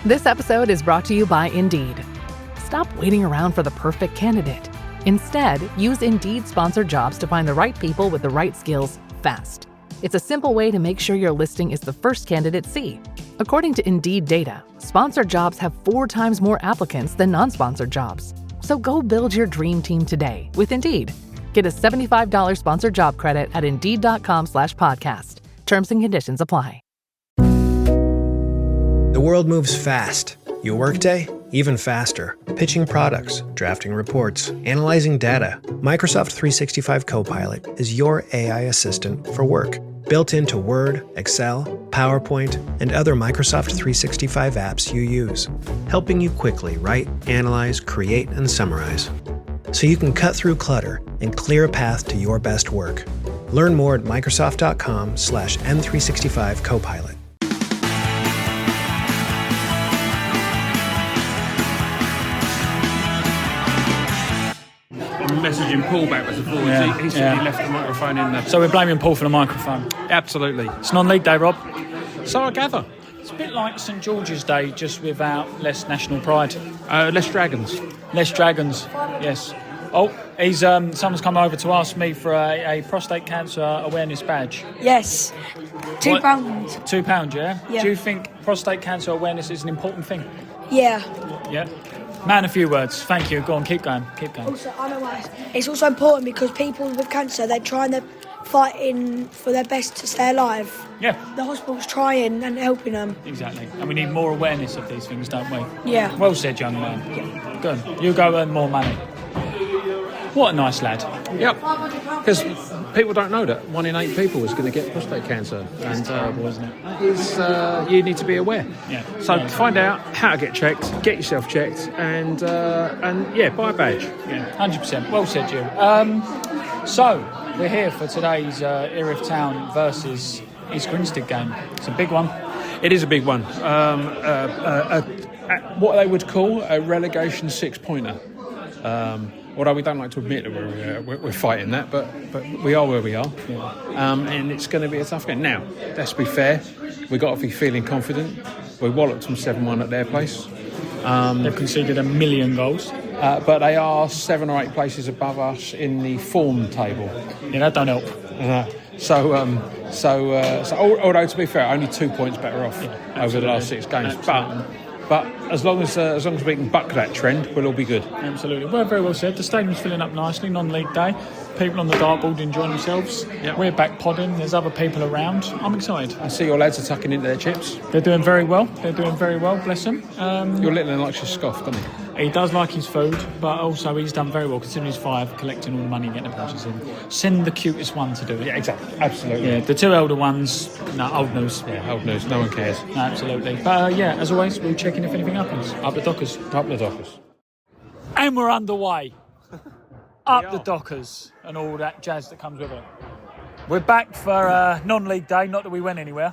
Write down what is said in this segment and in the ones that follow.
This episode is brought to you by Indeed. Stop waiting around for the perfect candidate. Instead, use Indeed sponsored jobs to find the right people with the right skills fast. It's a simple way to make sure your listing is the first candidates see. According to Indeed data, sponsored jobs have 4 times more applicants than non-sponsored jobs. So go build your dream team today with Indeed. Get a $75 sponsored job credit at Indeed.com/podcast. Terms and conditions apply. The world moves fast. Your workday, even faster. Pitching products, drafting reports, analyzing data. Microsoft 365 Copilot is your AI assistant for work. Built into Word, Excel, PowerPoint, and other Microsoft 365 apps you use. Helping you quickly write, analyze, create, and summarize. So you can cut through clutter and clear a path to your best work. Learn more at Microsoft.com/M365 Copilot. Messaging Paul backwards and forwards. He said he left the microphone in there. So we're blaming Paul for the microphone. Absolutely. It's non-league day, Rob. So I gather. It's a bit like St George's Day, just without less national pride. Less dragons. Less dragons, yes. Oh, someone's come over to ask me for a prostate cancer awareness badge. Yes. £2. £2, yeah? Yeah. Do you think prostate cancer awareness is an important thing? Yeah. Yeah. Man, a few words. Thank you. Go on, keep going. Also, I know why. It's also important because people with cancer, they're trying to fight in for their best to stay alive. Yeah. The hospital's trying and helping them. Exactly. And we need more awareness of these things, don't we? Yeah. Well said, young man. Yeah. Good. You go earn more money. What a nice lad. Yep. Because people don't know that 1 in 8 people is going to get prostate cancer. That's terrible, isn't it? You need to be aware. Yeah. So find out how to get checked, get yourself checked, and buy a badge. Yeah, 100%. Well said, you. So we're here for today's Erith Town versus East Grinstead game. It's a big one. It is a big one. What they would call a relegation 6-pointer. Although we don't like to admit that we're fighting that, but we are where we are. Yeah. And it's going to be a tough game. Now, let's be fair. We've got to be feeling confident. We walloped them 7-1 at their place. They've conceded 1 million goals. But they are 7 or 8 places above us in the form table. Yeah, that don't help. So although to be fair, only 2 points better off over the last 6 games. But as long as we can buck that trend, we'll all be good. Absolutely. Well, very well said. The stadium's filling up nicely, non-league day. People on the dartboard enjoying themselves. Yep. We're back podding. There's other people around. I'm excited. I see your lads are tucking into their chips. They're doing very well. Bless them. Your little one likes to scoff, doesn't he? He does like his food, but also he's done very well considering he's 5, collecting all the money and getting the pouches in. Send the cutest one to do it. Yeah, exactly. Absolutely. Yeah, the 2 elder ones, old news. Yeah, old news. No one cares. No, absolutely. But as always, we'll check in if anything happens. Up the Dockers. And we're underway. Up the Dockers and all that jazz that comes with it. We're back for non-league day, not that we went anywhere.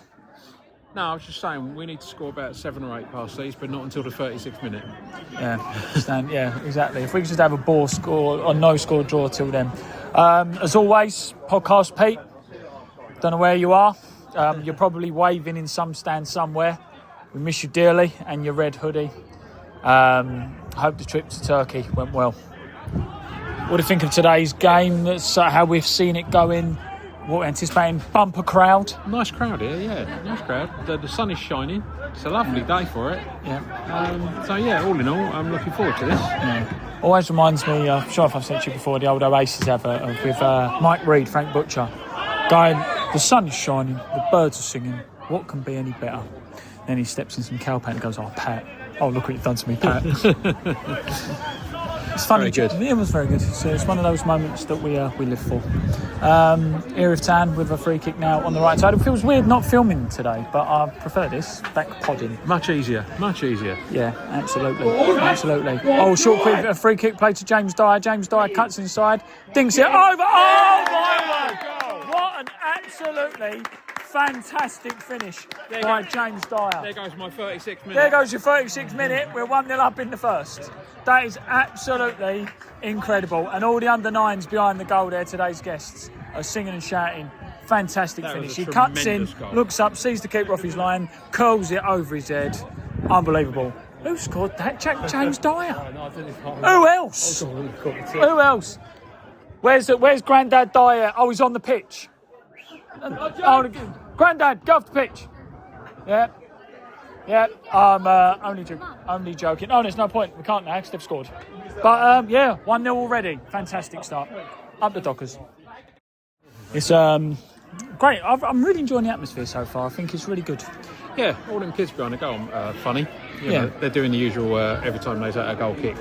No, I was just saying we need to score about 7 or 8 past these, but not until the 36th minute. Yeah, exactly. If we could just have a ball score or no score draw till then. As always, podcast Pete. Don't know where you are. You're probably waving in some stand somewhere. We miss you dearly and your red hoodie. Hope the trip to Turkey went well. What do you think of today's game? That's how we've seen it going. What we're anticipating, bumper crowd. Nice crowd here, yeah. Nice crowd. The sun is shining. It's a lovely day for it. Yeah. All in all, I'm looking forward to this. Yeah. Always reminds me, I'm sure if I've said to you before, the old Oasis advert with Mike Reid, Frank Butcher. Going, the sun is shining, the birds are singing. What can be any better? Then he steps in some cow paint and goes, "Oh, Pat. Oh, look what you've done to me, Pat." It's funny. Very good. It was very good. It's one of those moments that we live for. Erith Town with a free kick now on the right side. It feels weird not filming today, but I prefer this. Back podding. Much easier. Yeah, absolutely. Oh, short quick, a free kick played to James Dyer. James Dyer cuts inside, dinks it over. Oh my word! What an absolutely fantastic finish by James Dyer. There goes my 36th minute. There goes your 36th minute. We're 1-0 up in the first. That is absolutely incredible. And all the under-9s behind the goal there, today's guests, are singing and shouting. Fantastic finish. He cuts in, looks up, sees the keeper off his line, curls it over his head. Unbelievable. Who scored that? James Dyer. Who else? Who else? Where's Grandad Dyer? Oh, he's on the pitch. Oh, Grandad, go off the pitch. Yeah. I'm only joking. Oh, there's no point. We can't now because they've scored. But 1-0 already. Fantastic start. Up the Dockers. It's great. I'm really enjoying the atmosphere so far. I think it's really good. Yeah, all them kids behind the goal, funny. You know, they're doing the usual every time they take a goal kick.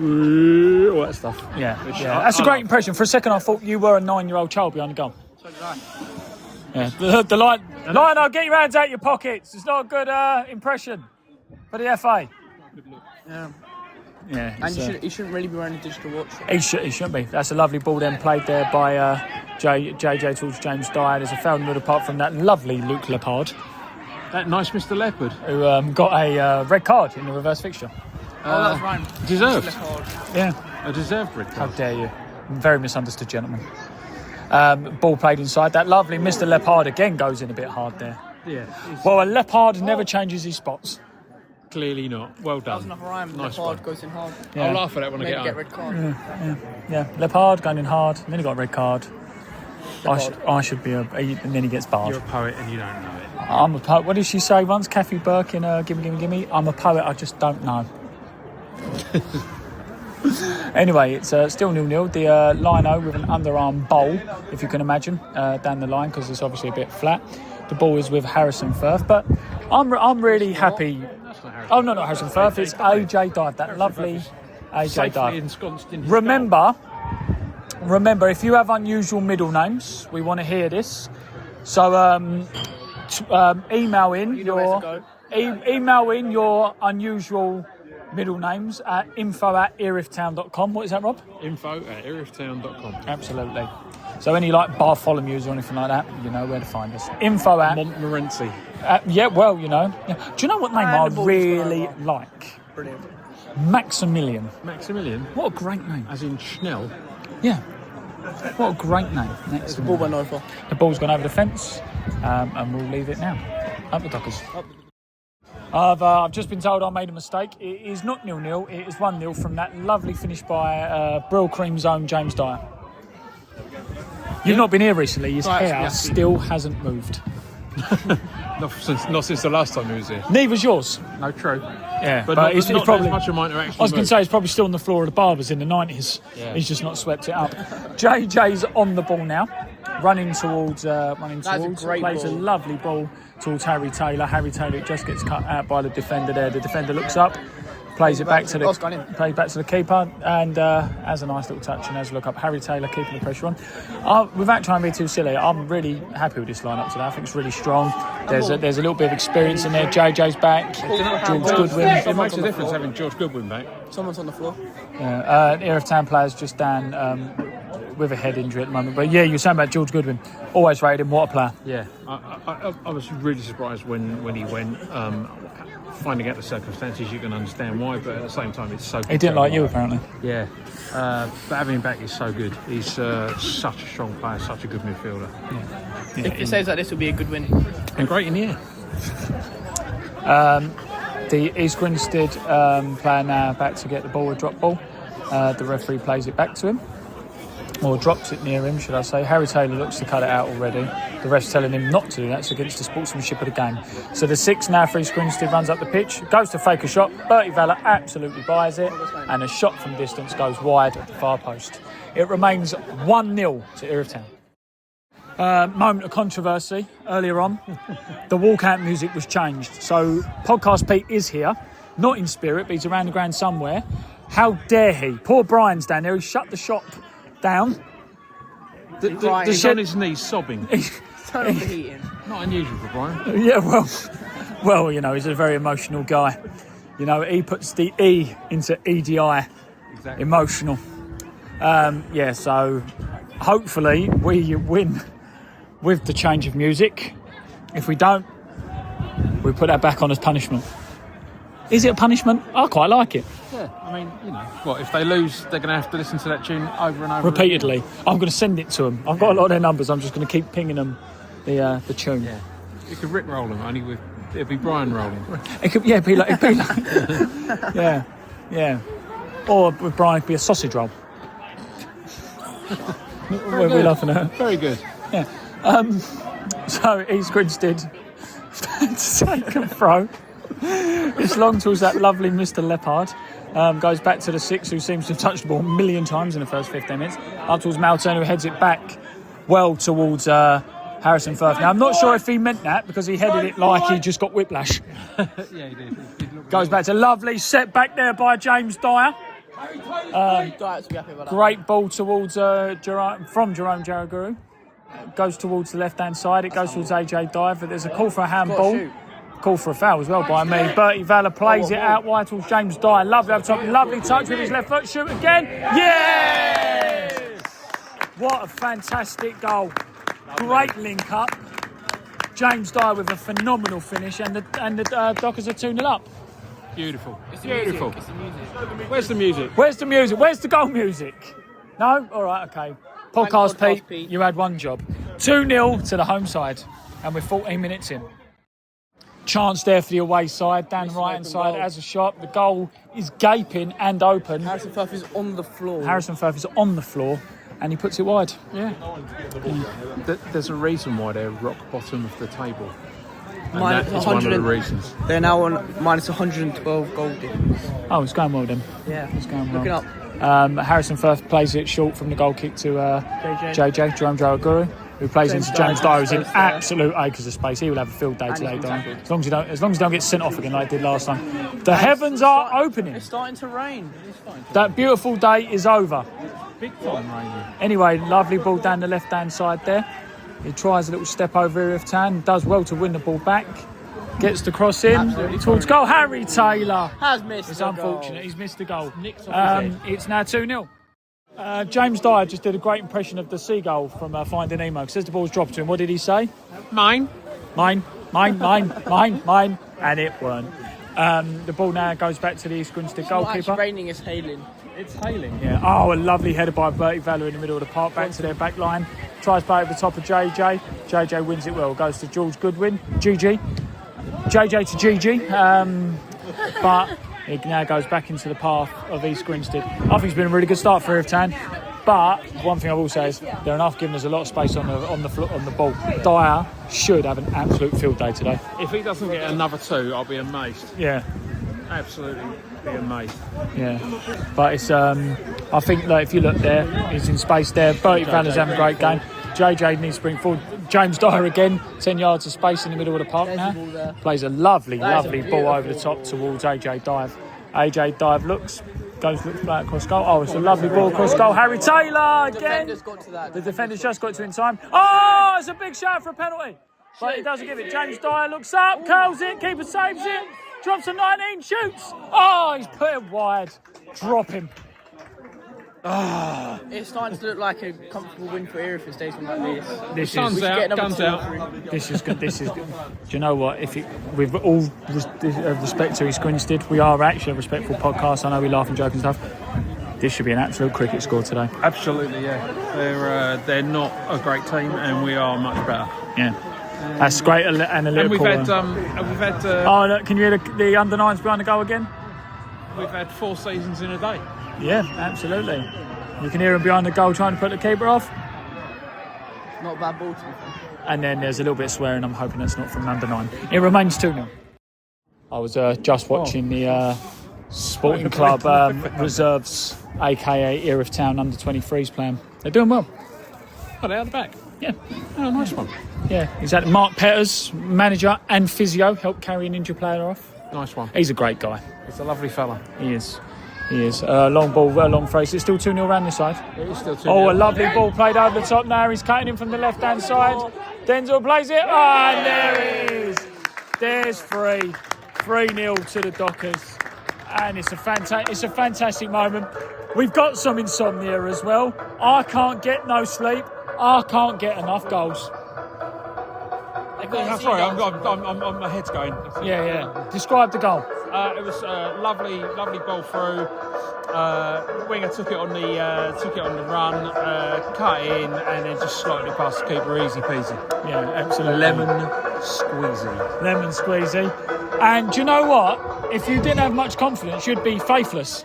All that stuff. Yeah. That's a great impression. For a second, I thought you were a 9-year-old child behind the goal. So did I. Yeah, the line. Lionel, get your hands out your pockets. It's not a good impression for the FA. Yeah. Yeah, and he shouldn't really be wearing a digital watch. He shouldn't be. That's a lovely ball then played there by JJ towards James Dyer. There's a foul in the middle apart from that lovely Luke Lepard. That nice Mr. Leopard. Who got a red card in the reverse fixture. That's right. Deserved. Yeah. A deserved red How card. dare you. Very misunderstood gentleman. Ball played inside. That lovely Mr. Lepard again goes in a bit hard there. Yeah. Well, a Lepard never changes his spots. Clearly not. Well done. Doesn't have a rhyme. Nice Leopard one. goes in hard. Yeah. I'll laugh at that when I Maybe get get home. red card. Yeah, Lepard going in hard, and then he got a red card. I should be and then he gets barred. You're a poet and you don't know it. I'm a poet. What did she say once? Kathy Burke in Gimme. I'm a poet, I just don't know. Anyway, it's still 0-0. The Lino with an underarm bowl, if you can imagine, down the line, because it's obviously a bit flat. The ball is with Harrison Firth, but I'm really happy. Oh, no, not Harrison Firth. It's AJ Dive, that lovely AJ Safely Dive. ensconced in his Remember, if you have unusual middle names, we want to hear this. So email in your unusual middle names at info@erithtown.com. What is that, Rob? info@erithtown.com. Absolutely. So any like Bartholomew's or anything like that, you know where to find us. Info at Montmorency. yeah, well, you know. Yeah. Do you know what name I really like? Brilliant. Maximilian. Maximilian, What a great name. as in Schnell. Yeah. What a great name. The ball went over. The ball's gone over the fence, and we'll leave it now. Up the Dockers. I've just been told I made a mistake. It is not 0-0. It is 1-0 from that lovely finish by Brill Cream's own James Dyer. You've not been here recently. His hair still hasn't moved. Not since the last time he was here. Neither's yours. No, true. Yeah, But not, it's not probably. as much of mine to actually I was going move. to say it's probably still on the floor of the barbers in the 90s. Yeah. He's just not swept it up. JJ's on the ball now, running towards. That's a great plays ball. a lovely ball towards Harry Taylor. Harry Taylor just gets cut out by the defender there. The defender looks up, plays it back to Oh, it's gone in. the keeper, and has a nice little touch and has a look up. Harry Taylor keeping the pressure on. Without trying to be too silly, I'm really happy with this lineup today. I think it's really strong. There's a little bit of experience in there. JJ's back. George Goodwin. It makes a difference having George Goodwin back. Someone's on the floor. Erith Town players just down with a head injury at the moment. But yeah, you were saying about George Goodwin. Always rated him. What a player. Yeah, I was really surprised when he went. Finding out the circumstances, you can understand why, but at the same time, it's so good. He didn't like you, apparently. Yeah, but having him back is so good. He's such a strong player, such a good midfielder. If it says that this will be a good win. And great in the air. The East Grinstead player now back to get the ball, a drop ball. The referee plays it back to him, or drops it near him, should I say. Harry Taylor looks to cut it out already. The ref's telling him not to do that. It's against the sportsmanship of the game. So the 6 now for East Grinstead runs up the pitch, goes to fake a shot. Bertie Valla absolutely buys it, and a shot from distance goes wide at the far post. It remains 1-0 to Erith Town. Moment of controversy earlier on. The walkout music was changed. So Podcast Pete is here, not in spirit, but he's around the ground somewhere. How dare he? Poor Brian's down there. He shut the shop down. He's on his knees sobbing. Turn off the heating. Not unusual for Brian. Yeah, well, you know, he's a very emotional guy. You know, he puts the E into EDI, Exactly. emotional. So hopefully we win with the change of music. If we don't, we put that back on as punishment. Is it a punishment? I quite like it. Yeah, I mean, you know, what if they lose? They're going to have to listen to that tune over and over Repeatedly. I'm going to send it to them. I've got a lot of their numbers. I'm just going to keep pinging them the tune. Yeah, you could rickroll them only with It'd be Brian rolling. It could, yeah, be like, yeah. Or with Brian, it could be a sausage roll. We're laughing at. Very good. Yeah. So East Grinstead take and throw. It's long towards that lovely Mr. Leopard. Goes back to the 6, who seems to have touched the ball a million times in the first 15 minutes. Up towards Malton, who heads it back well towards Harrison Firth. Now, I'm not sure if he meant that because he headed it like he just got whiplash. Yeah, he did. Goes back to lovely set back there by James Dyer. Great ball towards from Jerome Jaraguru. Goes towards the left-hand side. It goes towards AJ Dyer, but there's a call for a handball. Call for a foul as well by me. Bertie Valor plays it out wide towards James Dyer. Lovely up top, lovely touch with his left foot. Shoot again. Yes! What a fantastic goal. Great link up. James Dyer with a phenomenal finish, and the Dockers are 2-0 up. Beautiful. Beautiful. Where's the music? Where's the music? Where's the goal music? No? All right, okay. Podcast Pete, you had one job. 2-0 to the home side, and we're 14 minutes in. Chance there for the away side, down the right-hand side, as a shot. The goal is gaping and open. Harrison Firth is on the floor. And he puts it wide. Yeah. There's a reason why they're rock bottom of the table. And Minus that is one of the reasons. They're now on minus 112 goal difference. Oh, it's going well then. Yeah, It's going well. looking up. Harrison Firth plays it short from the goal kick to JJ, Jerome Jaraguru, who plays into James Dyer, who's in absolute acres of space. He will have a field day today, Dyer. As long as he don't get sent off again like he did last time. The heavens are opening. It's starting to rain. That beautiful day is over. Big time raining. Anyway, lovely ball down the left-hand side there. He tries a little step over Erith Town, does well to win the ball back. Gets the cross in towards goal. Harry Taylor Has missed. It's the unfortunate. Goal. He's missed the goal. Nicks off his head. It's now 2-0. James Dyer just did a great impression of the seagull from Finding Nemo. Says the ball's dropped to him. What did he say? Mine. Mine. And it weren't. The ball now goes back to the East Grinstead goalkeeper. It's raining, it's hailing. It's hailing. Yeah. Oh, a lovely header by Bertie Valor in the middle of the park, back to their back line. Tries play over the top of JJ. JJ wins it well. Goes to George Goodwin. GG. JJ to GG. But it now goes back into the path of East Grinstead. I think it's been a really good start for Erith Town. But one thing I will say is they're enough giving us a lot of space on the ball. Dyer should have an absolute field day today. If he doesn't get another 2, I'll be amazed. Yeah. Absolutely be amazed. Yeah, but it's I think that if you look there, he's in space there. Bertie Valor's having a great game. JJ needs to bring forward. James Dyer again, 10 yards of space in the middle of the park now. Plays a lovely ball over the top towards AJ Dive. AJ Dive looks back across goal. Oh, it's a lovely ball across goal. Harry Taylor again. The defender's just got to in time. Oh, it's a big shout for a penalty. But he doesn't give it. James Dyer looks up, curls it, keeper saves it. Drops a 19, shoots. Oh, he's put it wide. Drop him. It's starting to look like a comfortable win for Erith if it stays on like this. Sun's out, guns out. This is good. Do you know what? With all respect to East Grinstead, we are actually a respectful podcast. I know we laugh and joke and stuff. This should be an absolute cricket score today. Absolutely, yeah. They're not a great team, and we are much better. Yeah. That's great analytical. And we've had. Oh, look, can you hear the under-9s behind the goal again? We've had 4 seasons in a day. Yeah, absolutely. You can hear him behind the goal trying to put the keeper off. Not a bad ball to be fair. And then there's a little bit of swearing. I'm hoping that's not from number 9. It remains 2-0. I was just watching the Sporting Club reserves, aka Erith Town under 23s playing. They're doing well. Oh, they're out the back. Yeah. Oh, nice one. Yeah, exactly. Mark Petters, manager and physio, helped carry an injured player off. Nice one. He's a great guy. He's a lovely fella. He is. Long ball, long phrase. It's still 2-0 around this side. It is still 2-0. Oh, a lovely ball played over the top now. He's cutting in from the left-hand side. Denzel plays it. And there it is. There's 3. 3-0 to the Dockers. And it's a fantastic moment. We've got some insomnia as well. I can't get no sleep. I can't get enough goals. Sorry, my head's going. Yeah. Describe the goal. It was a lovely ball through. Winger took it on the run, cut in, and then just slotted it past the keeper, easy peasy. Yeah, absolutely. Lemon squeezy. Lemon squeezy. And do you know what? If you didn't have much confidence, you'd be faithless.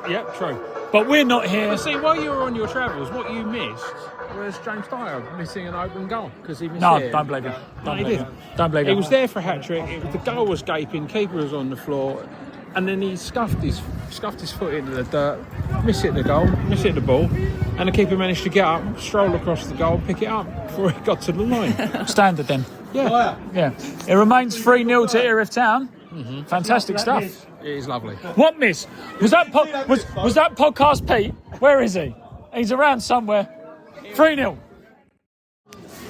Yep, true. But we're not here. See, while you were on your travels, what you missed was James Dyer missing an open goal because he missed No, it. don't believe him. No, he did. Don't believe He him. was there for a hat trick. The goal was gaping. Keeper was on the floor, and then he scuffed his foot into the dirt, mishit the ball, and the keeper managed to get up, stroll across the goal, pick it up before he got to the line. Standard then. Yeah, Yeah. It remains 3-0 to Erith Town. Mm-hmm. Fantastic stuff. it is lovely. What miss? Was that podcast Pete? Where is he? He's around somewhere. 3-0.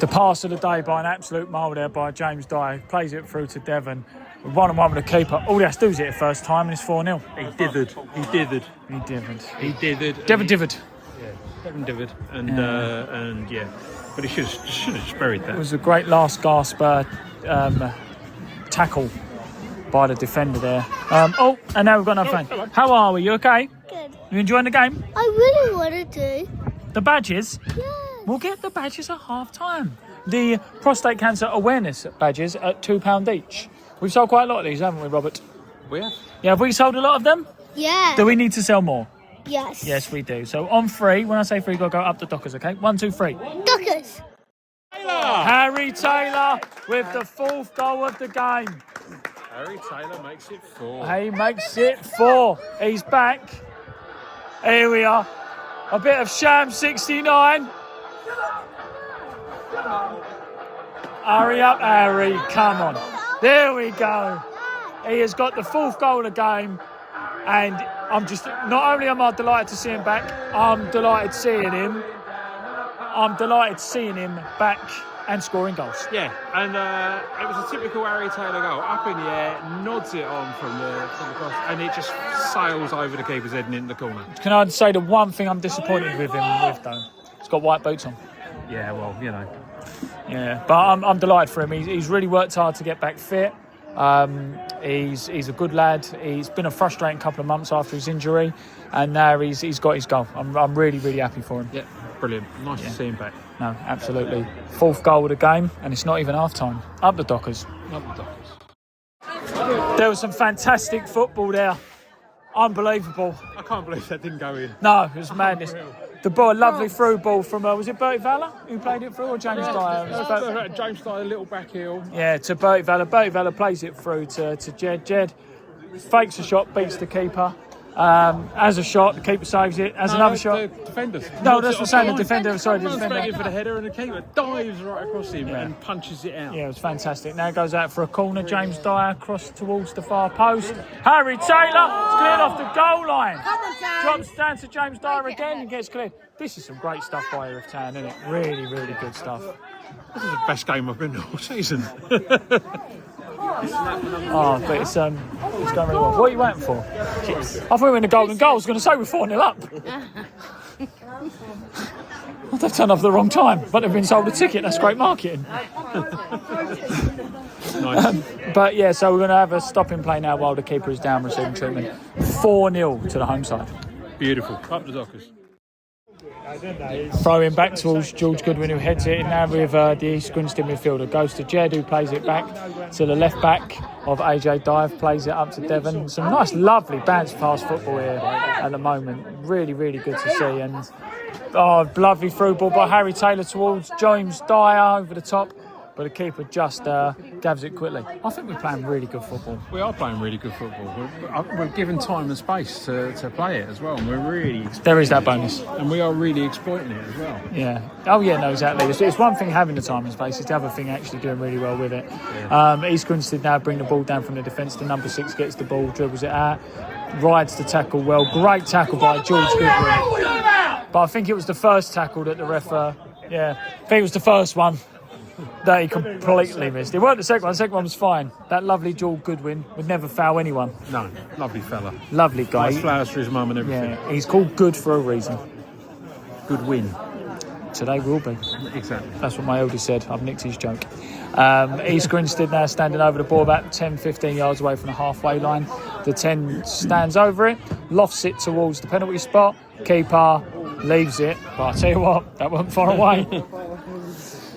The pass of the day by an absolute mile there by James Dyer. Plays it through to Devon. 1-on-1 with the keeper. All he has to do is hit it first time and it's 4-0. He dithered. Devon dithered. Devon dithered. And yeah. But he should have just buried that. It was a great last gasp tackle by the defender there. And now we've got another fan. How are we? You okay? Good. You enjoying the game? I really wanted to. The badges? Yeah. We'll get the badges at half time. The prostate cancer awareness badges at £2 each. We've sold quite a lot of these, haven't we, Robert? We have. Yeah, have we sold a lot of them? Yeah. Do we need to sell more? Yes. Yes, we do. So on 3, when I say 3, you've got to go up the Dockers, okay? 1, 2, 3. Duckers. Harry Taylor with the 4th goal of the game. Harry Taylor makes it 4. He makes it 4. He's back. Here we are. A bit of sham 69. Hurry up, Harry. Come on. There we go. He has got the 4th goal of the game. And I'm just, not only am I delighted to see him back, I'm delighted seeing him back and scoring goals. Yeah, and it was a typical Harry Taylor goal. Up in the air, nods it on from the cross, and it just sails over the keeper's head and into the corner. Can I say the one thing I'm disappointed with him with, though? He's got white boots on. Yeah, well, you know. Yeah, but I'm delighted for him. He's really worked hard to get back fit. He's a good lad. He's been a frustrating couple of months after his injury, and now he's got his goal. I'm really, really happy for him. Yeah, brilliant. Nice to see him back. No, absolutely. 4th goal of the game, and it's not even half time. Up the Dockers. Up the Dockers. There was some fantastic football there. Unbelievable. I can't believe that didn't go in. No, it was madness. The ball, a lovely through ball from, was it Bertie Valor who played it through, or James Dyer? James Dyer, a little back heel. Yeah, to Bertie Valor. Bertie Valor plays it through to Jed. Jed fakes a shot, beats the keeper. As a shot, the keeper saves it. As another shot. The defenders. No, that's what I'm saying. The defender, sorry, the Runs defender. back in for the header, and the keeper dives right across him and punches it out. Yeah, it was fantastic. Now it goes out for a corner. James Dyer cross towards the far post. Harry Taylor is cleared off the goal line. Drops down to James Dyer again and gets cleared. This is some great stuff by Erith Town, isn't it? Really, really good stuff. This is the best game I've been to all season. Oh, but it's going really well. What are you waiting for? Chips. I thought we were in the golden goal. I was going to say we're 4-0 up. They've turned up at the wrong time, but they've been sold a ticket. That's great marketing. Nice. But yeah, so we're going to have a stop in play now while the keeper is down receiving treatment. 4-0 to the home side. Beautiful. Up the Dockers. Throwing back towards George Goodwin, who heads it in now with the East Grinstead midfielder. Goes to Jed, who plays it back to the left back of AJ Dive, plays it up to Devon. Some nice, lovely bounce pass football here at the moment. Really, really good to see. And lovely through ball by Harry Taylor towards James Dyer over the top. But the keeper just gabs it quickly. I think we're playing really good football. We are playing really good football. We're given time and space to play it as well. And we're really... There is that bonus. And we are really exploiting it as well. Yeah. Oh, yeah, no, exactly. It's one thing having the time and space. It's the other thing actually doing really well with it. Yeah. East Grinstead now bring the ball down from the defence. The number 6 gets the ball, dribbles it out, rides the tackle well. Great tackle by George Goodwin. But I think it was the first tackle that the ref... I think it was the first one that he completely missed. It weren't the second one. The second one was fine. That lovely George Goodwin would never foul anyone. No, lovely fella. Lovely guy. Nice flowers for his mum and everything. Yeah, he's called Good for a reason. Good win. Today will be. Exactly. That's what my eldest said. I've nicked his joke. East Grinstead now standing over the ball about 10-15 yards away from the halfway line. The 10 stands over it, lofts it towards the penalty spot. Keeper leaves it. But I tell you what, that wasn't far away.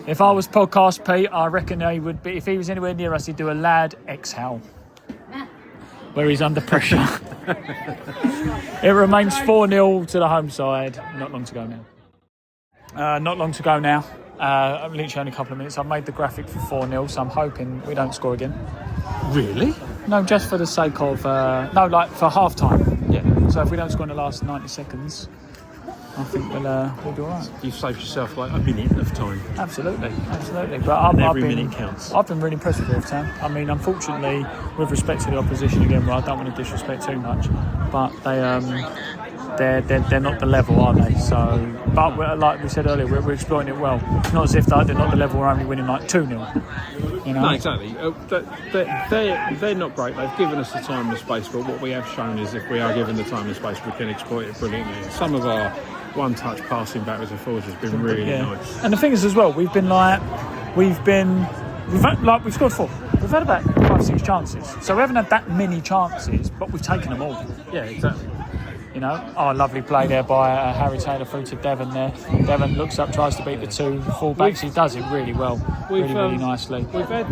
If I was podcast Pete, I reckon he would be. If he was anywhere near us, he'd do a loud exhale, where he's under pressure. It remains 4-0 to the home side. Not long to go now. Literally only a couple of minutes. I've made the graphic for 4-0, so I'm hoping we don't score again. Really? No, just for the sake of for half time. Yeah. So if we don't score in the last 90 seconds, I think we'll be all right. You've saved yourself like a minute of time. Absolutely. But Every minute counts. I've been really impressed with Erith Town. I mean, unfortunately, with respect to the opposition again, well, I don't want to disrespect too much, but they're not the level, are they? So, but like we said earlier, we're exploiting it well. It's not as if they're not the level. We're only winning like 2-0. You know? No, exactly. They're not great. They've given us the time and the space, but what we have shown is if we are given the time and space, we can exploit it brilliantly. Some of our one-touch passing backwards and forwards has been really nice. And the thing is as well, we've scored 4. We've had about 5-6 chances, so we haven't had that many chances, but we've taken them all. Yeah, exactly. You know, lovely play there by Harry Taylor through to Devon there. Devon looks up, tries to beat the two full-backs. He does it really well, really nicely. We've had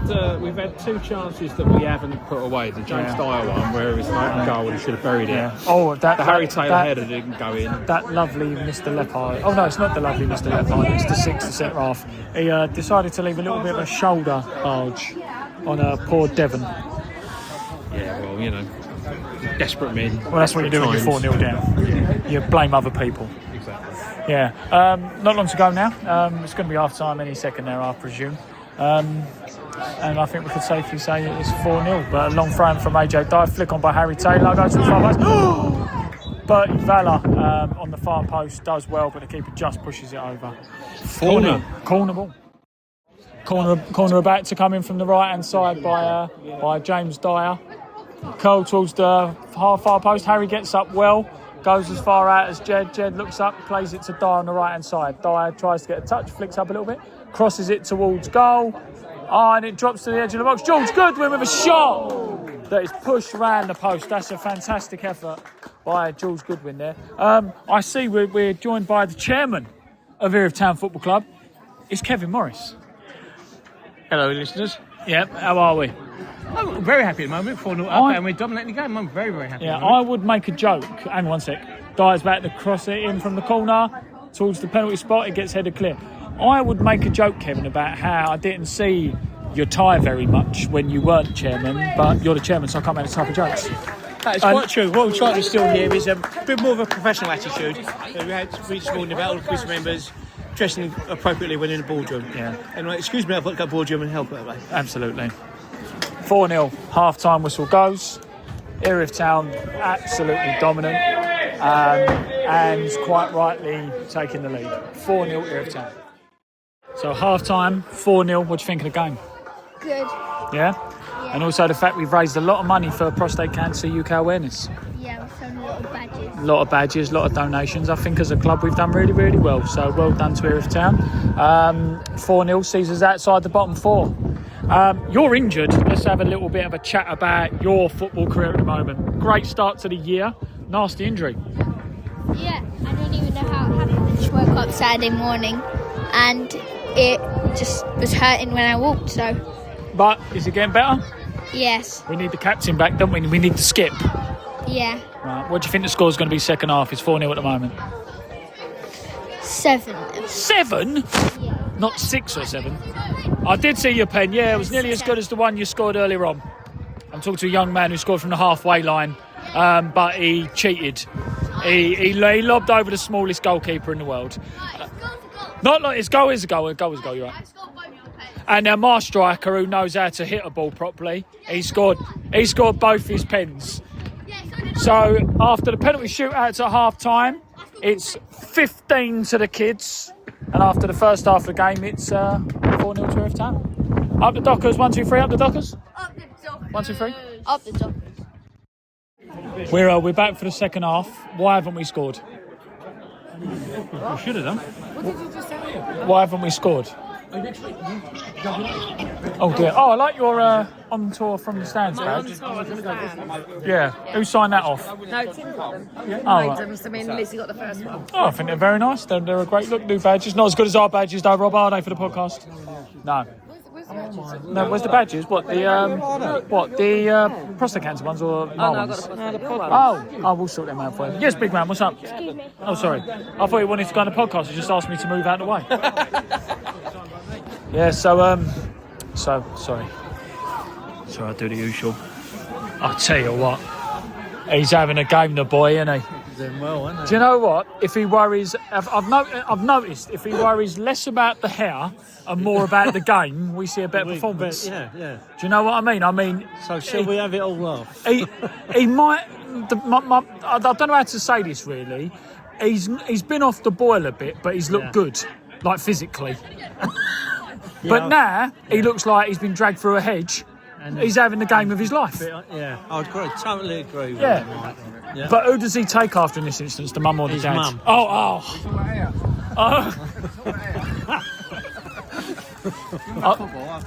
2 chances that we haven't put away. The James Dyer one, where it was an open goal and he should have buried it. Yeah. Oh, the Harry Taylor header didn't go in. That lovely Mr. Leppard. Oh no, it's not the lovely Mr. Leppard. It's the 6th centre half. He decided to leave a little bit of a shoulder barge on poor Devon. Yeah, well, you know. Desperate men. Well, that's what you do when you're 4-0 down. You blame other people. Exactly. Yeah. Not long to go now. It's going to be half time any second there, I presume. And I think we could safely say it's 4-0. But a long throw from AJ Dyer, flick on by Harry Taylor, goes to the far post. Bertie Valla on the far post does well, but the keeper just pushes it over. 4-0. Corner ball. Corner about to come in from the right hand side by James Dyer. Curl towards the far post. Harry gets up well, goes as far out as Jed. Jed looks up, plays it to Dyer on the right hand side. Dyer tries to get a touch, flicks up a little bit, crosses it towards goal. And it drops to the edge of the box. George Goodwin with a shot that is pushed round the post. That's a fantastic effort by George Goodwin there. I see we're joined by the chairman of Erith Town Football Club. It's Kevin Morris. Hello, listeners. Yeah, how are we? I'm very happy at the moment, 4-0 up, and we're dominating the game. I'm very, very happy. Yeah, I would make a joke. Hang on one sec. Dyer's back to cross it in from the corner towards the penalty spot. It gets headed clear. I would make a joke, Kevin, about how I didn't see your tie very much when you weren't chairman, but you're the chairman, so I can't make the type of jokes. That is quite true. What we're trying to instill here is a bit more of a professional attitude. We just warned about all the quiz members dressing appropriately when in the boardroom. Yeah. And excuse me, I've got to go boardroom and help that way. Absolutely. 4-0, half-time whistle goes. Erith Town absolutely dominant and quite rightly taking the lead. 4-0 Erith Town. So half-time, 4-0. What do you think of the game? Good. Yeah? And also the fact we've raised a lot of money for prostate cancer UK awareness. Yeah, we've shown a lot of badges. A lot of badges, a lot of donations. I think as a club we've done really, really well. So well done to Erith Town. 4-0 sees us outside the bottom 4. You're injured. Let's have a little bit of a chat about your football career at the moment. Great start to the year. Nasty injury. Yeah, I don't even know how it happened. I just woke up Saturday morning and it just was hurting when I walked, so... But is it getting better? Yes. We need the captain back, don't we? We need to skip. Yeah. Right. What do you think the score's going to be second half? It's 4-0 at the moment. 7. 7? Yeah. Not 6 or 7. I did see your pen. Yeah, it was nearly as good as the one you scored earlier on. I'm talking to a young man who scored from the halfway line, but he cheated. He lobbed over the smallest goalkeeper in the world. Not like his goal is a goal. A goal is a goal. You're right. And now my striker, who knows how to hit a ball properly, he scored both his pens. So after the penalty shootouts at half time, it's 15 to the kids, and after the first half of the game, it's 4-0 to Erith Town. Up the Dockers, 1, 2, 3. Up the Dockers. Up the Dockers. 1, 2, 3. Up the Dockers. We're back for the second half. Why haven't we scored? We should have done. Why haven't we scored? Oh dear. Oh, I like your on tour from the stands badge. Yeah. Who signed that off? No, Tim got them. Oh, Made right. them, so me and Lizzie got the first one. Oh, I think they're very nice. They're a great look, new badges. Not as good as our badges, though, Rob, are they, for the podcast? No. Where's the badges? No, where's the badges? What, the prostate cancer ones or my Oh, no, I ones? got the pod. Oh, we'll sort them out for you. Yes, big man, what's up? Excuse me. Oh, sorry. I thought you wanted to go on the podcast. You just asked me to move out of the way. Yeah, so sorry. So I do the usual. I'll tell you what. He's having a game, the boy, isn't he? He's doing well, isn't he? Do you know what? If he worries, I've noticed if he worries less about the hair and more about the game, we see a better performance. Yeah. Do you know what I mean? So shall we have it all off? He might. I don't know how to say this really. He's been off the boil a bit, but he's looked good, like physically. But now he looks like he's been dragged through a hedge. And he's having the game of his life. Yeah, I agree. Totally agree with Yeah. him. Right? Yeah. But who does he take after in this instance, the mum or the His dad? mum. Oh.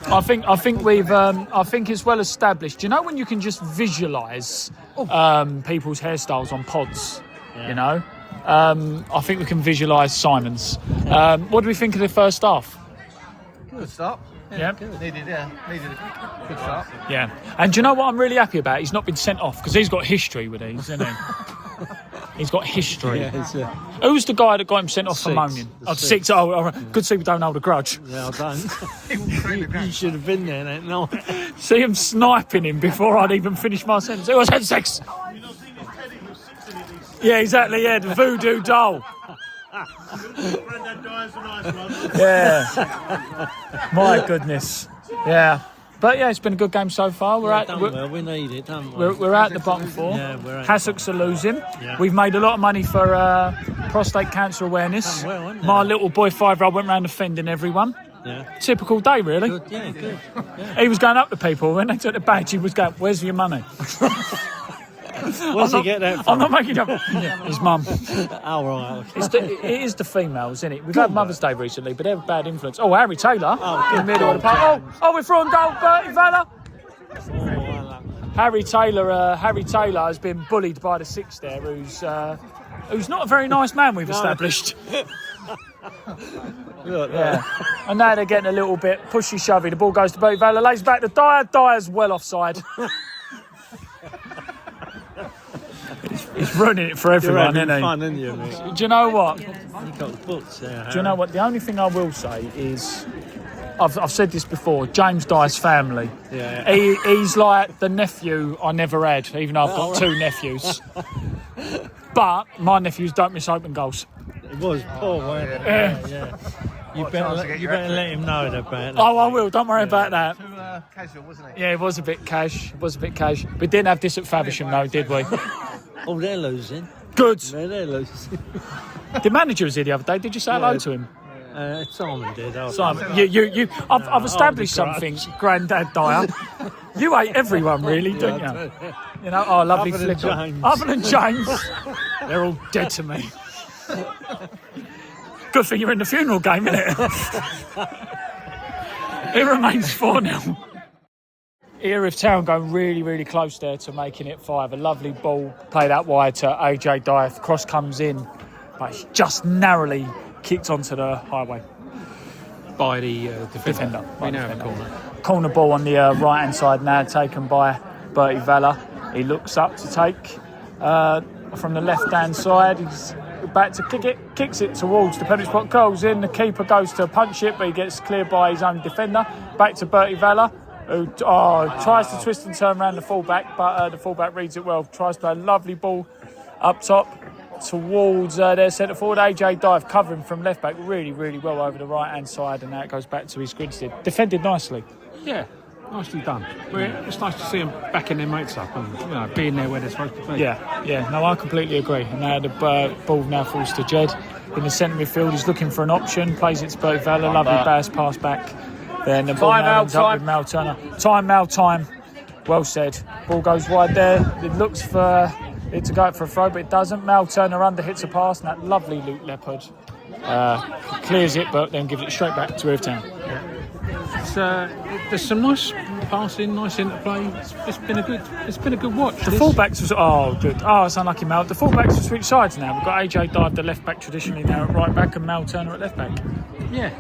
I think we've. I think it's well established. You know when you can just visualise people's hairstyles on pods. Yeah. You know, I think we can visualise Simon's. What do we think of the first half? Good start. Yeah. Needed a good start. Yeah. And do you know what I'm really happy about? He's not been sent off because he's got history with these, isn't he? He's got history. Yeah, Who's the guy that got him sent off for moaning? Six. Oh, all right. Good to see we don't hold a grudge. Yeah, I don't. you should have been there that night. See him sniping him before I'd even finished my sentence. It was had six. Yeah, exactly. Yeah, the voodoo doll. Yeah. My goodness. Yeah. But yeah, it's been a good game so far. We need it, don't we? We're at the bottom four. Yeah, we're at Hassocks are losing. Yeah. We've made a lot of money for prostate cancer awareness. Done well, haven't they? My little boy 5-year-old went round offending everyone. Yeah. Typical day, really. Good. Yeah, good. Yeah. He was going up to people. When they took the badge, he was going, "Where's your money?" Where's he get that from? I'm not making up. His mum. Oh, right. It is the females, isn't it? We've had Mother's Day recently, but they're a bad influence. Oh, Harry Taylor in the middle of the park. Oh, we're throwing goal, Bertie Vella. Harry Taylor has been bullied by the six there, who's not a very nice man. We've established. Yeah, and now they're getting a little bit pushy, shovey. The ball goes to Bertie Vella, lays back to Dyer. Dyer's well offside. He's ruining it for everyone, isn't he? Fun, isn't you, mate? Do you know what? You got the books there. Do you know what? The only thing I will say is, I've said this before, James Dyer's family. Yeah. He's like the nephew I never had, even though I've got two nephews. But my nephews don't miss open goals. It was poor, wasn't it? Yeah. You better let him know about that. Oh, I will. Don't worry about that. Too casual, wasn't it? Yeah, it was a bit cash. We didn't have this at Faversham, though, did we? Oh, they're losing. Good. They're losing. The manager was here the other day. Did you say hello to him? Simon did. Simon, I've established something, Grandad Dyer. You ate everyone, really, don't you? You know, lovely Other than flicker. James. Other than James, they're all dead to me. Good thing you're in the funeral game, isn't it? It remains 4-0. Erith Town going really, really close there to making it 5. A lovely ball played out wide to AJ Dyer. The cross comes in, but it's just narrowly kicked onto the highway. By the defender. By We now the have a defender. corner. Corner ball on the right-hand side now, taken by Bertie Vella. He looks up to take from the left-hand side. He's back to kick it, kicks it towards the penalty spot, goes in. The keeper goes to punch it, but he gets cleared by his own defender. Back to Bertie Vella, who tries to twist and turn around the fullback, but the fullback reads it well. Tries to play a lovely ball up top towards their centre forward. AJ Dive covering from left back really, really well over the right hand side, and now it goes back to his Grinstead. Defended nicely. Yeah, nicely done. It's nice to see them backing their mates up and being there where they're supposed to be. Yeah. No, I completely agree. And now the ball now falls to Jed in the centre midfield. He's looking for an option. Plays it to Bertie Vella. Lovely pass back. Then the ball now ends up with Mal Turner. Time. Well said. Ball goes wide there. It looks for it to go out for a throw, but it doesn't. Mal Turner under hits a pass, and that lovely Luke Leopard clears it, but then gives it straight back to Erith Town. There's some nice passing, nice interplay. It's been a good watch. The fullbacks was good. It's unlucky Mal. The fullbacks have switched sides now. We've got AJ Dive, the left back, traditionally now at right back, and Mal Turner at left back. Yeah,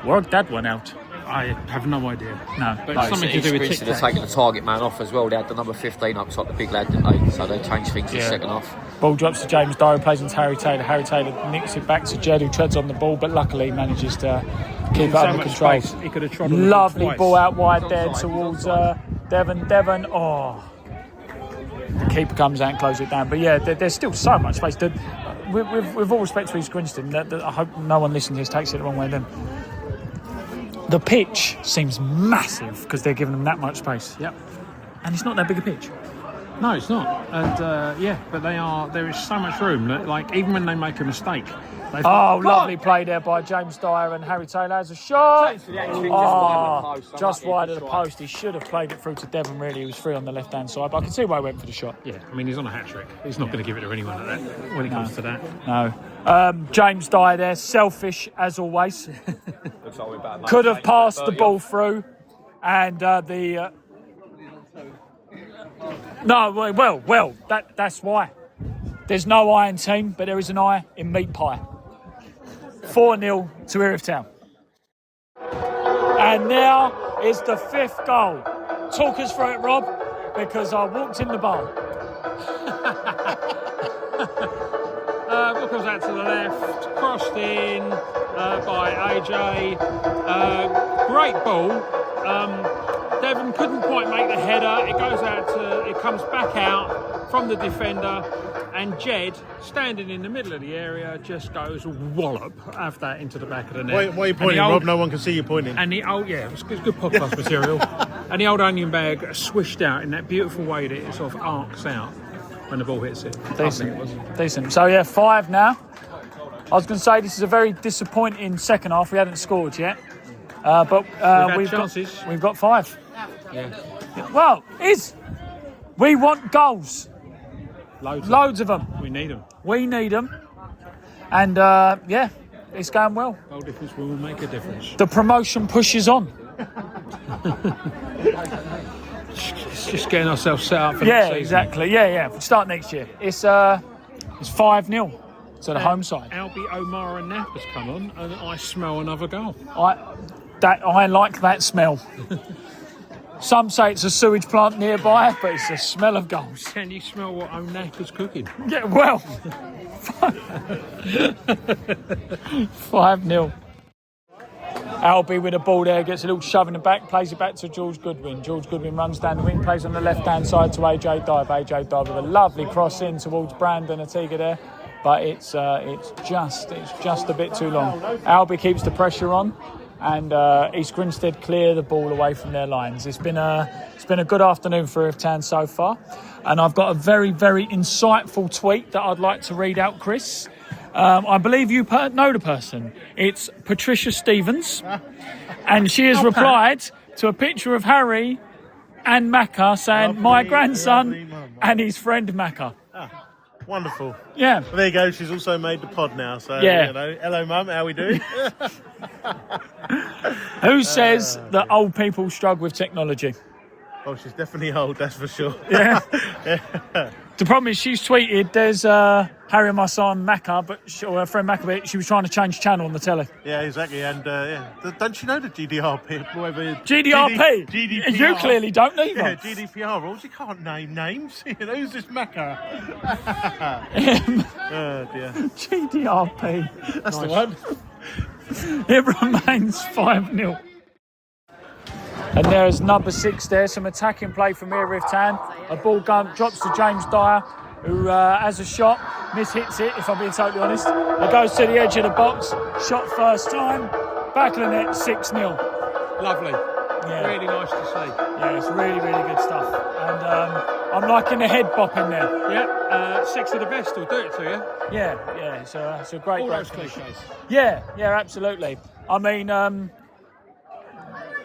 Worked that one out. I have no idea. No, But it's something to do with Grinstead tic-tac. have taken the target man off as well. They had the number 15 up top, the big lad, didn't they? So they changed things in the second half. Ball drops to James Dyer, plays into Harry Taylor. Harry Taylor nicks it back to Jed, who treads on the ball, but luckily manages to keep it under control. Space. He could have trod on the Lovely twice. ball out wide there towards Devon. The keeper comes out and closes it down. But yeah, there's still so much space. With all respect to East Grinstead, I hope no one listening to this takes it the wrong way then. The pitch seems massive because they're giving them that much space. Yep. And it's not that big a pitch. No, it's not. And but they are. There is so much room that, like, even when they make a mistake. Lovely play there by James Dyer, and Harry Taylor has a shot. Just wide of the post. He should have played it through to Devon, really. He was free on the left-hand side, but I can see why he went for the shot. Yeah, I mean, he's on a hat-trick. He's not going to give it to anyone like that when it comes to that. No. James Dyer there, selfish as always. Could have passed the ball through, and that's why. There's no eye in team, but there is an eye in meat pie. 4-0 to Erith Town. And now is the 5th goal. Talk us through it, Rob, because I walked in the bar. Ball comes out to the left, crossed in by AJ. Great ball. Devon couldn't quite make the header. It comes back out from the defender, and Jed, standing in the middle of the area, just goes wallop of that into the back of the net. Why are you pointing, Rob? No one can see you pointing. And it was good podcast material. And the old onion bag swished out in that beautiful way that it sort of arcs out when the ball hits it. Decent. So, 5 now. I was going to say this is a very disappointing second half. We hadn't scored yet. But we've got 5. Yeah. Well, we want goals. Loads of them. We need them. And, it's going well. Goal difference will make a difference. The promotion pushes on. Just getting ourselves set up for next season. Exactly. Yeah. Start next year. It's 5-0 to the home side. Albie Omar and Nap has come on, and I smell another goal. I like that smell. Some say it's a sewage plant nearby, but it's the smell of goals. Can you smell what Onak is cooking? Yeah, well, 5-0. Albie with the ball there, gets a little shove in the back, plays it back to George Goodwin. George Goodwin runs down the wing, plays on the left-hand side to AJ Dive. AJ Dive with a lovely cross in towards Brandon Atiga there, but it's just a bit too long. Albie keeps the pressure on, and East Grinstead clear the ball away from their lines. It's been a good afternoon for Erith Town so far, and I've got a very, very insightful tweet that I'd like to read out, Chris. I believe you know the person. It's Patricia Stevens, and she has replied to a picture of Harry and Macca saying, "My grandson and his friend Macca." Wonderful. Yeah. Well, there you go. She's also made the pod now. So, hello, Mum. How we doing? Who says that old people struggle with technology? Oh, she's definitely old, that's for sure. Yeah. The problem is she's tweeted, there's Harry and my son Macca, or her friend Macca, but she was trying to change channel on the telly. Yeah, exactly. And don't you know the GDRP? GDRP? GDPR. You clearly don't either. Yeah, GDPR rules. You can't name names. Who's this Macca? Oh, dear. GDRP. That's the one. It remains 5-0. And there is number 6 there, some attacking play from Erith Town. A ball drops to James Dyer, who has a shot, mishits it, if I'm being totally honest. It goes to the edge of the box, shot first time, back of the net, 6-0. Lovely. Yeah. Really nice to see. Yeah, it's really, really good stuff. And I'm liking the head bop in there. Yeah, 6 of the best will do it to you. Yeah, it's a great, All great those finish. cliches. Yeah, absolutely. I mean,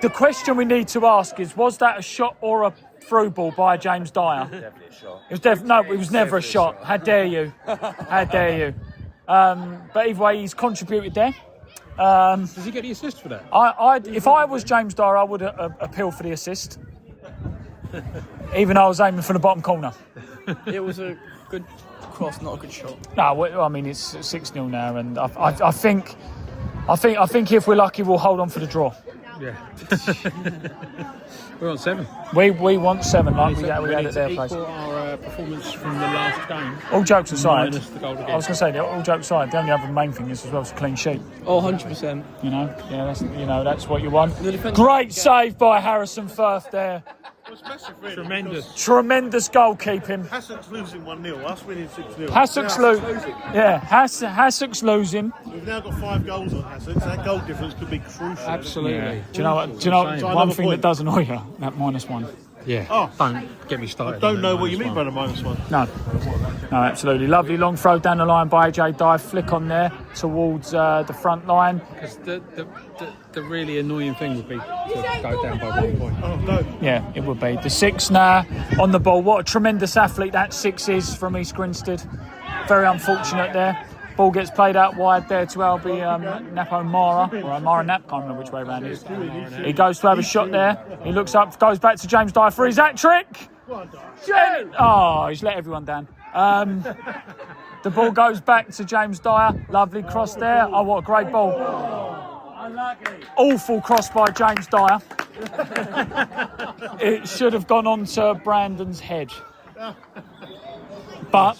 the question we need to ask is, was that a shot or a through ball by James Dyer? Definitely a shot. It was it was never a shot. How dare you? How dare you? But either way, he's contributed there. Does he get the assist for that? If I was James Dyer, I would appeal for the assist. Even though I was aiming for the bottom corner. It was a good cross, not a good shot. No, I mean it's 6-0 now, and I think if we're lucky, we'll hold on for the draw. Yeah. We want 7. We want 7, like we had at their place. Equal our performance from the last game. All jokes aside, Minus the goal again. I was going to say, all jokes aside, the only other main thing is as well as a clean sheet. Oh, 100%. That's what you want. Great save by Harrison Firth there. It's massive, really. Tremendous goalkeeping. Hassock's losing 1-0, us winning 6-0. Hassock's losing. We've now got 5 goals on Hassock, so that goal difference could be crucial. Absolutely. Yeah. Do you know one thing that does annoy you? That -1. Yeah. Oh, don't get me started. I don't know what you mean by the -1. No, absolutely. Lovely long throw down the line by AJ Dye. Flick on there towards the front line. Because the really annoying thing would be to go down by 1 point. Oh, no. Yeah, it would be. The 6 now on the ball. What a tremendous athlete that 6 is from East Grinstead. Very unfortunate there. Ball gets played out wide there to Albie Napo Mara, or Mara Nap, can't remember which way around it is. He goes to have a shot there. He looks up, goes back to James Dyer for his hat trick. Oh, he's let everyone down. The ball goes back to James Dyer. Lovely cross there. Oh, what a great ball. Awful cross by James Dyer. It should have gone on to Brandon's head. But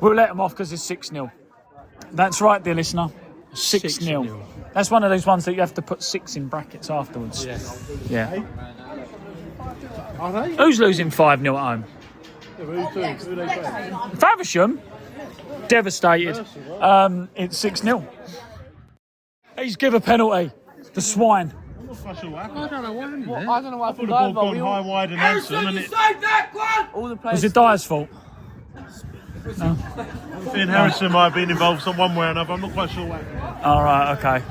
we'll let them off because it's 6-0. That's right, dear listener. 6-0. That's one of those ones that you have to put 6 in brackets afterwards. Yeah. Are they? Who's losing 5-0 at home? Faversham? Devastated. It's 6-0. He's give a penalty. The swine. I'm not quite sure what happened. I don't know what happened there. I don't know what I thought the ball gone high, wide and handsome, and it... All the players. Was it Dyer's fault? No. I think Harrison might have been involved some one way or another. I'm not quite sure what happened. All right, okay.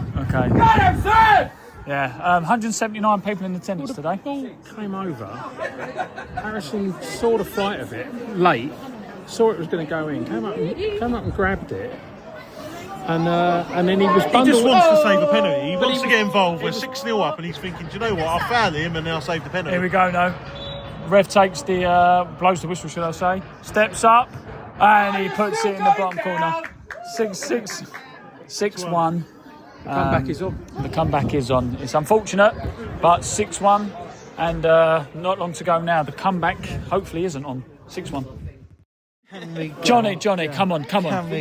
Yeah, 179 people in attendance today. The ball came over. Harrison saw the flight of it late, saw it was going to go in, came up and grabbed it. And then he was bundled. He just wants to save a penalty. He wants to get involved. We're 6-0 up, and he's thinking, do you know what? I fouled him, and now save the penalty. Here we go now. Ref takes blows the whistle, should I say? Steps up, and he puts it in the bottom corner. 6-1. The comeback is on. The comeback is on. It's unfortunate, but 6-1, and not long to go now. The comeback hopefully isn't on. 6-1. Johnny, come on.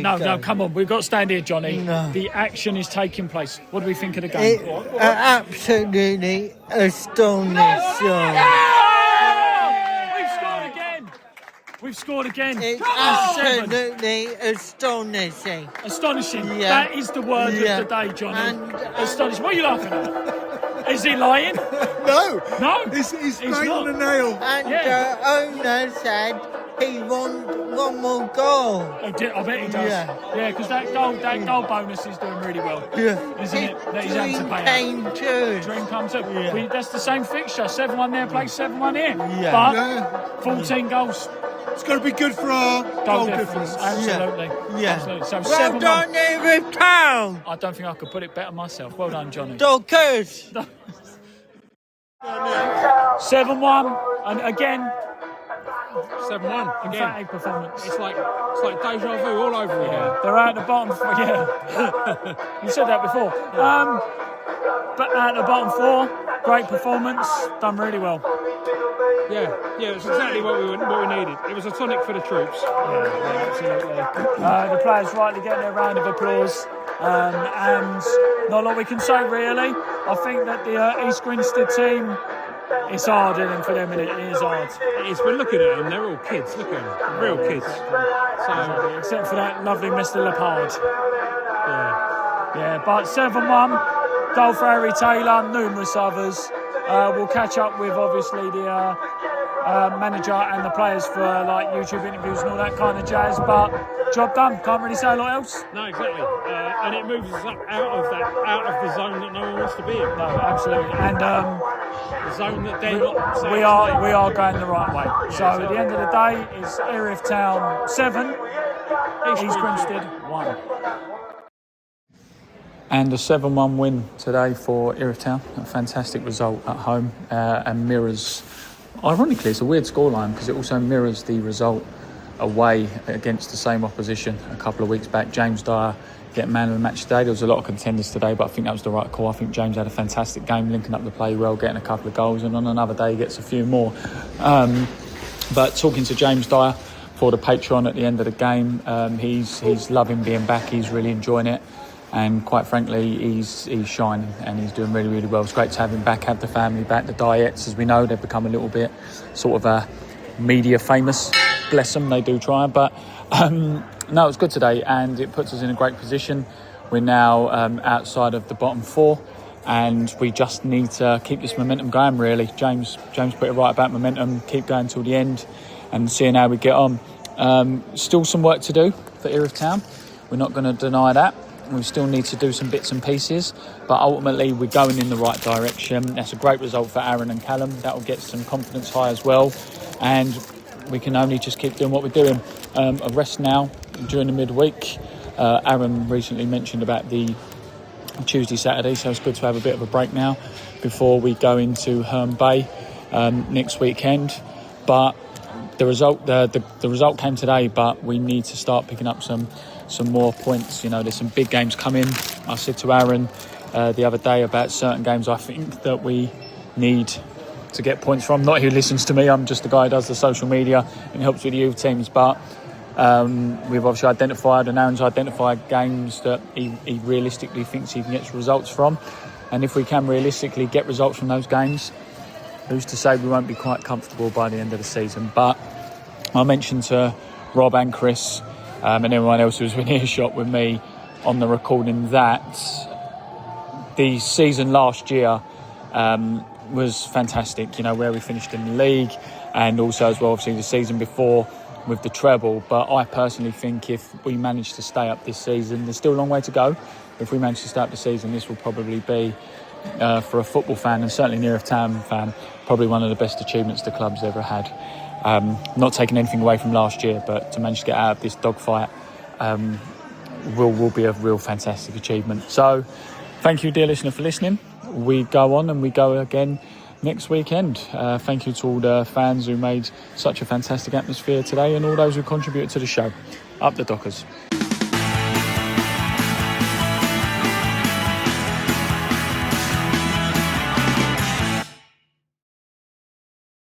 No, come on. We've got to stand here, Johnny. No. The action is taking place. What do we think of the game? Absolutely astonishing. We've scored again. It's absolutely astonishing. Astonishing. Yeah. That is the word of the day, Johnny. Astonishing. What are you laughing at? Is he lying? No. He's straight not. on the nail. And the owner said he won one more goal. I bet he does. Yeah, because that goal bonus is doing really well. Yeah. Isn't it? That he's having to pay out. Dream come true. Yeah. That's the same fixture. 7-1 there, plays 7-1 here. Yeah. But 14 goals. It's going to be good for our goal difference. Absolutely. Yeah. Absolutely. So well 7-1. done, Erith Town. I don't think I could put it better myself. Well done, Johnny. Dockers. 7-1, and again, 7-1. emphatic performance. It's like deja vu all over again. They're out the bottom. Yeah, you said that before. But at the bottom 4, great performance, done really well. Yeah, it's exactly what we needed. It was a tonic for the troops. Yeah, absolutely. The players rightly getting their round of applause. And not a lot we can say really. I think that the East Grinstead team, it's hard for them, and it is hard. It is. We're looking at them. They're all kids. Look at them, real kids. So except for that lovely Mr. Lepard. Yeah. But 7-1, goal for Harry Taylor, numerous others. We'll catch up with obviously the manager and the players for like YouTube interviews and all that kind of jazz. But job done. Can't really say a lot else. No, exactly. And it moves us up out of the zone that no one wants to be in. No, absolutely. And the zone that they're not. We are going the right way. So at the end of the day, it's Erith Town 7, East Grinstead 1. And a 7-1 win today for Erith Town. A fantastic result at home and mirrors, ironically, it's a weird scoreline because it also mirrors the result away against the same opposition a couple of weeks back. James Dyer getting man of the match today. There was a lot of contenders today, but I think that was the right call. I think James had a fantastic game, linking up the play well, getting a couple of goals, and on another day he gets a few more. But talking to James Dyer for the Patreon at the end of the game, he's loving being back. He's really enjoying it, and quite frankly, he's shining and he's doing really, really well. It's great to have him back, have the family back. The Dyettes, as we know, they've become a little bit sort of media famous. Bless them, they do try, but no, it's good today, and it puts us in a great position. We're now outside of the bottom 4, and we just need to keep this momentum going, really. James put it right about momentum, keep going till the end and seeing how we get on. Still some work to do for Erith Town, we're not going to deny that. We still need to do some bits and pieces, but ultimately we're going in the right direction. That's a great result for Aaron and Callum. That will get some confidence high as well, and we can only just keep doing what we're doing. A rest now during the midweek. Aaron recently mentioned about the Tuesday, Saturday, so it's good to have a bit of a break now before we go into Herne Bay next weekend. But the result came today, but we need to start picking up some more points. You know, there's some big games coming. I said to Aaron the other day about certain games I think that we need to get points from. Not who listens to me, I'm just the guy who does the social media and helps with the youth teams, but we've obviously identified, and Aaron's identified games that he realistically thinks he can get results from, and if we can realistically get results from those games, who's to say we won't be quite comfortable by the end of the season. But I mentioned to Rob and Chris and everyone else who was in earshot with me on the recording that the season last year was fantastic, you know, where we finished in the league, and also as well obviously the season before with the treble. But I personally think if we manage to stay up this season, there's still a long way to go. If we manage to stay up the season, this will probably be for a football fan, and certainly an Erith Town fan, probably one of the best achievements the club's ever had. Not taking anything away from last year, but to manage to get out of this dogfight will be a real fantastic achievement. So thank you, dear listener, for listening. We go on and we go again next weekend. Thank you to all the fans who made such a fantastic atmosphere today, and all those who contributed to the show. Up the Dockers.